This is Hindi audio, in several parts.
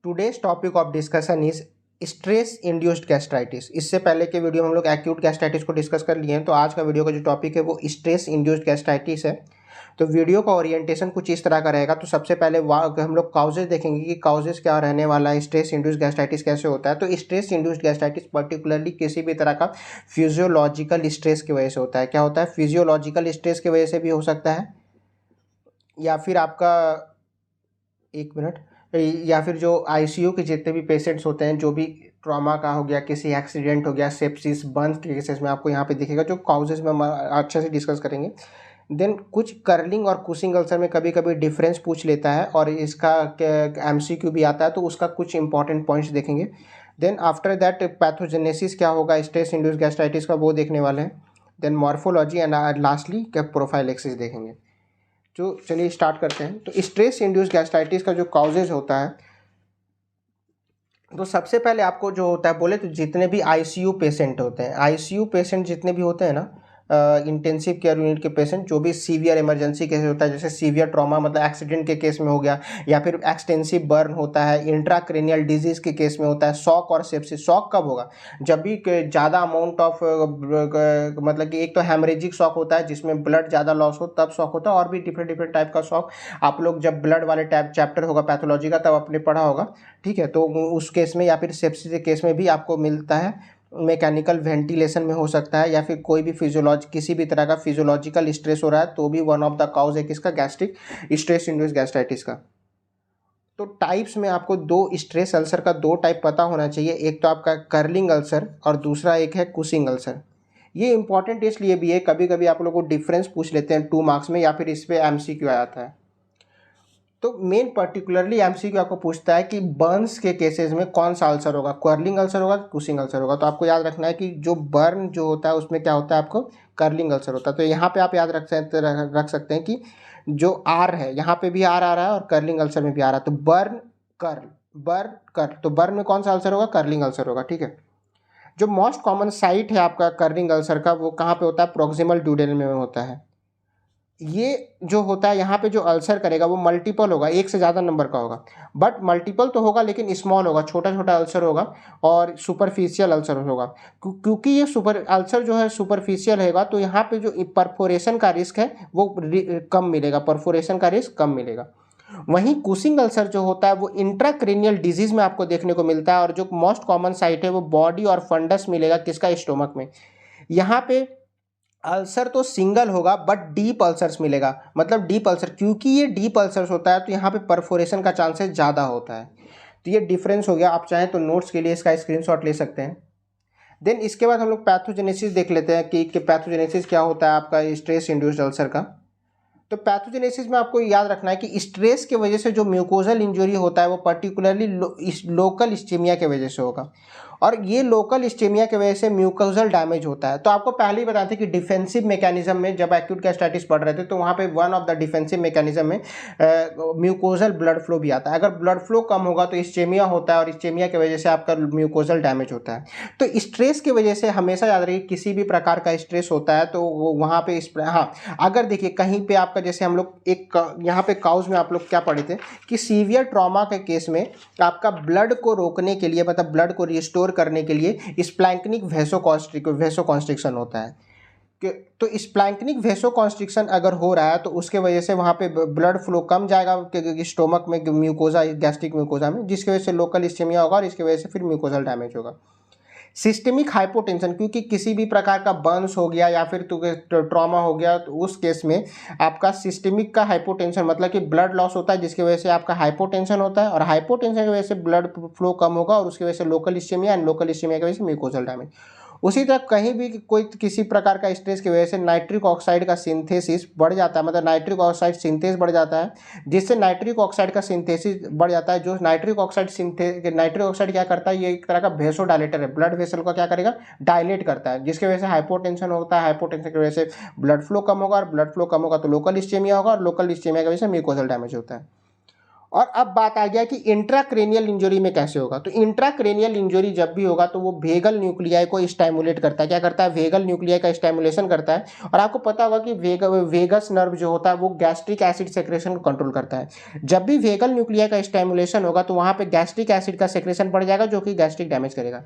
Today's topic of discussion is stress induced gastritis. इससे पहले के वीडियो में हम लोग एक्यूट गैस्ट्राइटिस को डिस्कस कर लिए हैं, तो आज का वीडियो का जो टॉपिक है वो स्ट्रेस इंड्यूस्ड गैस्ट्राइटिस है। तो वीडियो का ओरिएंटेशन कुछ इस तरह का रहेगा। तो सबसे पहले हम लोग काउजेज देखेंगे कि काउजेज क्या रहने वाला है, स्ट्रेस इंड्यूस्ड गैस्ट्राइटिस कैसे होता है। तो स्ट्रेस इंड्यूस्ड गैस्ट्राइटिस पर्टिकुलरली किसी भी तरह का फिजियोलॉजिकल स्ट्रेस की वजह से होता है। क्या होता है? फिजियोलॉजिकल स्ट्रेस की वजह से भी हो सकता है, या फिर आपका एक मिनट, या फिर जो आईसीयू के जितने भी पेशेंट्स होते हैं, जो भी ट्रॉमा का हो गया, किसी एक्सीडेंट हो गया, सेप्सिस, बर्न के केसेस में आपको यहाँ पे दिखेगा। जो काउजेज में हम अच्छे से डिस्कस करेंगे। देन कुछ कर्लिंग और कुशिंग अल्सर में कभी कभी डिफरेंस पूछ लेता है और इसका एमसीक्यू भी आता है, तो उसका कुछ इंपॉर्टेंट पॉइंट्स देखेंगे। देन आफ्टर दैट पैथोजेनेसिस क्या होगा स्ट्रेस इंड्यूस्ड गैस्ट्राइटिस का, वो देखने वाले हैं। देन मॉर्फोलॉजी एंड लास्टली क्या प्रोफाइलेक्सिस देखेंगे। तो चलिए स्टार्ट करते हैं। तो स्ट्रेस इंड्यूस्ड गैस्ट्राइटिस का जो काउजेज होता है, तो सबसे पहले आपको जो होता है बोले तो जितने भी आईसीयू पेशेंट होते हैं, आईसीयू पेशेंट जितने भी होते हैं ना, इंटेंसिव केयर यूनिट के पेशेंट, जो भी सीवियर इमरजेंसी केस होता है, जैसे सीवियर ट्रॉमा मतलब एक्सीडेंट के केस में हो गया, या फिर एक्सटेंसिव बर्न होता है, इंट्राक्रेनियल डिजीज के केस में होता है, शॉक और सेप्सिस। शॉक कब होगा? जब भी ज़्यादा अमाउंट ऑफ मतलब कि एक तो हेमरेजिक शॉक होता है जिसमें ब्लड ज़्यादा लॉस हो, तब शॉक होता है। और भी डिफरेंट डिफरेंट टाइप का शॉक आप लोग जब ब्लड वाले टाइप चैप्टर होगा पैथोलॉजी का तब आपने पढ़ा होगा, ठीक है। तो उस केस में या फिर सेप्सिस के केस में भी आपको मिलता है। मैकेनिकल वेंटिलेशन में हो सकता है, या फिर कोई भी किसी भी तरह का फिजियोलॉजिकल स्ट्रेस हो रहा है, तो भी वन ऑफ द काउज है किसका? गैस्ट्रिक स्ट्रेस इंड्यूस्ड गैस्ट्राइटिस का। तो टाइप्स में आपको दो स्ट्रेस अल्सर का दो टाइप पता होना चाहिए। एक तो आपका कर्लिंग अल्सर और दूसरा एक है कुशिंग अल्सर। ये इंपॉर्टेंट इसलिए भी है, कभी कभी आप लोगों को डिफरेंस पूछ लेते हैं 2 मार्क्स में, या फिर इस पर एमसीक्यू आता है। तो मेन पर्टिकुलरली एमसीक्यू आपको पूछता है कि बर्न्स के केसेस में कौन सा अल्सर होगा, कर्लिंग अल्सर होगा, कुशिंग अल्सर होगा। तो आपको याद रखना है कि जो बर्न जो होता है उसमें क्या होता है, आपको कर्लिंग अल्सर होता है। तो यहाँ पे आप याद रख सकते हैं कि जो आर है यहाँ पे भी आर आ रहा है और कर्लिंग अल्सर में भी आ रहा है। तो बर्न कर्ल, तो बर्न में कौन सा अल्सर होगा? कर्लिंग अल्सर होगा, ठीक है। जो मोस्ट कॉमन साइट है आपका कर्लिंग अल्सर का, वो कहाँ पे होता है? प्रोक्सिमल ड्यूडेनम में होता है। ये जो होता है यहाँ पे जो अल्सर करेगा वो मल्टीपल होगा, एक से ज़्यादा नंबर का होगा, बट मल्टीपल तो होगा लेकिन स्मॉल होगा, छोटा छोटा अल्सर होगा और सुपरफिशियल अल्सर होगा। क्योंकि ये सुपर अल्सर जो है सुपरफिशियल होगा, तो यहाँ पे जो परफोरेशन का रिस्क है वो कम मिलेगा, परफोरेशन का रिस्क कम मिलेगा। वहीं कुशिंग अल्सर जो होता है वो इंट्राक्रेनियल डिजीज में आपको देखने को मिलता है, और जो मोस्ट कॉमन साइट है वो बॉडी और फंडस मिलेगा किसका? स्टोमक में। यहाँ पे अल्सर तो सिंगल होगा बट डीप अल्सर्स मिलेगा। मतलब डीप अल्सर, क्योंकि ये डीप अल्सर्स होता है तो यहाँ पे परफोरेशन का चांसेस ज़्यादा होता है। तो ये डिफरेंस हो गया। आप चाहें तो नोट्स के लिए इसका स्क्रीनशॉट ले सकते हैं। देन इसके बाद हम लोग पैथोजेनेसिस देख लेते हैं कि पैथोजेनेसिस क्या होता है आपका स्ट्रेस इंड्यूस्ड अल्सर का। तो पैथोजेनेसिस में आपको याद रखना है कि स्ट्रेस की वजह से जो म्यूकोजल इंजरी होता है वो पर्टिकुलरली लोकल इस्चेमिया की वजह से होगा, और ये लोकल इस्चेमिया की वजह से म्यूकोजल डैमेज होता है। तो आपको पहले ही बताते कि डिफेंसिव मैकेनिज्म में जब एक्यूट गैस्ट्राइटिस पढ़ रहे थे तो वहाँ पे one of the defensive mechanism में म्यूकोजल ब्लड फ्लो भी आता है। अगर ब्लड फ्लो कम होगा तो इस्चेमिया होता है, और इस्चेमिया की वजह से आपका म्यूकोजल डैमेज होता है। तो स्ट्रेस की वजह से हमेशा याद रखिए किसी भी प्रकार का स्ट्रेस होता है तो वहाँ पे हाँ, अगर देखिए कहीं पे आपका, जैसे हम लोग एक यहाँ पे काउज में आप लोग क्या पढ़े थे कि सीवियर ट्रॉमा के केस में आपका ब्लड को रोकने के लिए, मतलब ब्लड को रिस्टोर करने के लिए स्प्लैंक्निक वेसोकॉन्स्ट्रिक्शन होता है। तो स्प्लैंक्निक वेसोकॉन्स्ट्रिक्शन अगर हो रहा है तो उसके वजह से वहाँ पे ब्लड फ्लो कम जाएगा स्टोमक में, म्यूकोजा, गैस्ट्रिक म्यूकोजा में, जिसकी वजह से लोकल इस्चेमिया होगा और इसकी वजह से फिर म्यूकोजल डैमेज होगा। सिस्टेमिक हाइपोटेंशन, क्योंकि किसी भी प्रकार का बर्न्स हो गया या फिर ट्रॉमा हो गया, तो उस केस में आपका सिस्टेमिक का हाइपोटेंशन मतलब कि ब्लड लॉस होता है, जिसकी वजह से आपका हाइपोटेंशन होता है, और हाइपोटेंशन की वजह से ब्लड फ्लो कम होगा और उसकी वजह से local ischaemia, and local ischaemia की वजह से म्यूकोजल डैमेज। उसी तरह कहीं भी कोई किसी प्रकार का स्ट्रेस की वजह से नाइट्रिक ऑक्साइड का सिंथेसिस बढ़ जाता है, मतलब नाइट्रिक ऑक्साइड सिंथेस बढ़ जाता है, जिससे नाइट्रिक ऑक्साइड का सिंथेसिस बढ़ जाता है। जो नाइट्रिक ऑक्साइड क्या करता है, ये एक तरह का वेसो डायलेटर है, ब्लड वेसल का क्या करेगा? डायलेट करता है, जिसकी वजह से हाइपोटेंशन होता है। हाइपोटेंशन की वजह से ब्लड फ्लो कम होगा, और ब्लड फ्लो कम होगा तो लोकल इस्चेमिया होगा, और लोकल इस्चेमिया की वजह से म्यूकोजल डैमेज होता है। और अब बात आ गया कि इंट्राक्रेनियल इंजरी में कैसे होगा। तो इंट्राक्रेनियल इंजरी जब भी होगा तो वो वेगल न्यूक्लियाई को स्टिमुलेट करता है। क्या करता है? वेगल न्यूक्लियाई का स्टिमुलेशन करता है। और आपको पता होगा कि वेगस नर्व जो होता है वो गैस्ट्रिक एसिड सेक्रेशन को कंट्रोल करता है। जब भी वेगल न्यूक्लियाई का स्टिमुलेशन होगा तो वहाँ पे गैस्ट्रिक एसिड का सेक्रेशन बढ़ जाएगा जो कि गैस्ट्रिक डैमेज करेगा।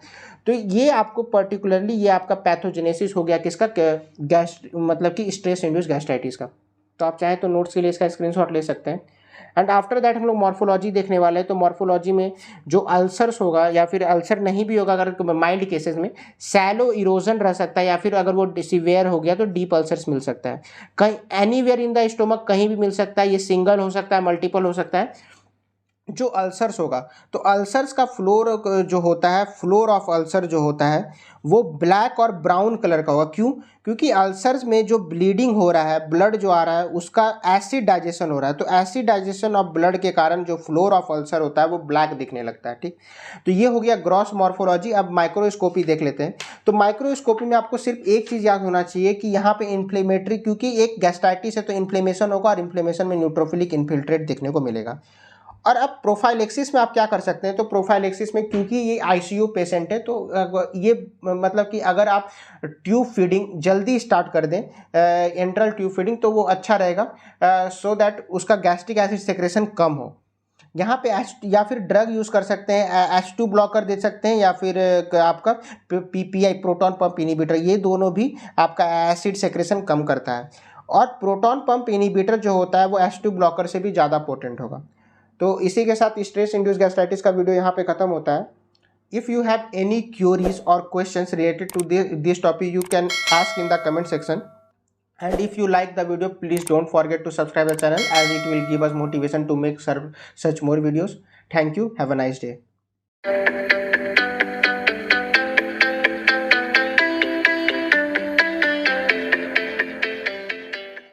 तो ये आपको पर्टिकुलरली ये आपका पैथोजेनेसिस हो गया किसका? मतलब कि स्ट्रेस इंड्यूस गैस्ट्राइटिस का। तो आप चाहें तो नोट्स के लिए इसका स्क्रीनशॉट ले सकते हैं। एंड आफ्टर दैट हम लोग मॉर्फोलॉजी देखने वाले हैं। तो मॉर्फोलॉजी में जो अल्सर्स होगा या फिर अल्सर नहीं भी होगा अगर माइल्ड केसेस में सैलो इरोजन रह सकता है, या फिर अगर वो सीवियर हो गया तो डीप अल्सर्स मिल सकता है। कहीं एनीवेयर इन द स्टोमक कहीं भी मिल सकता है। ये सिंगल हो सकता है, मल्टीपल हो सकता है। जो अल्सर्स होगा तो अल्सर्स का फ्लोर जो होता है, फ्लोर ऑफ अल्सर जो होता है वो ब्लैक और ब्राउन कलर का होगा। क्यों? क्योंकि अल्सर्स में जो ब्लीडिंग हो रहा है, ब्लड जो आ रहा है उसका एसिड डाइजेशन हो रहा है। तो एसिड डाइजेशन ऑफ ब्लड के कारण जो फ्लोर ऑफ अल्सर होता है वो ब्लैक दिखने लगता है। ठीक, तो ये हो गया ग्रॉस मॉर्फोलॉजी। अब माइक्रोस्कोपी देख लेते हैं। तो माइक्रोस्कोपी में आपको सिर्फ एक चीज़ याद होना चाहिए कि यहाँ पे इन्फ्लेमेटरी, क्योंकि एक गैस्ट्राइटिस है तो इन्फ्लेमेशन होगा और इन्फ्लेमेशन में न्यूट्रोफिलिक इन्फिल्ट्रेट देखने को मिलेगा। और अब प्रोफाइलेक्सिस में आप क्या कर सकते हैं? तो प्रोफाइलेक्सिस में क्योंकि ये आईसीयू पेशेंट है तो ये मतलब कि अगर आप ट्यूब फीडिंग जल्दी स्टार्ट कर दें, एंट्रल ट्यूब फीडिंग, तो वो अच्छा रहेगा सो दैट उसका गैस्ट्रिक एसिड सेक्रेशन कम हो। यहाँ पे या फिर ड्रग यूज़ कर सकते हैं, H2 ब्लॉकर दे सकते हैं, या फिर आपका PPI प्रोटॉन पंप इनिबिटर, ये दोनों भी आपका एसिड सेक्रेशन कम करता है। और प्रोटॉन पंप इनिबिटर जो होता है वो H2 ब्लॉकर से भी ज़्यादा पोटेंट होगा। तो इसी के साथ स्ट्रेस इंड्यूस गैस्ट्राइटिस का वीडियो यहाँ पे खत्म होता है। If you have any queries और questions related to this topic you can ask in the comment section, and if you like the video please don't forget to subscribe the channel as it will give us motivation to make such more videos. Thank you. Have a nice day.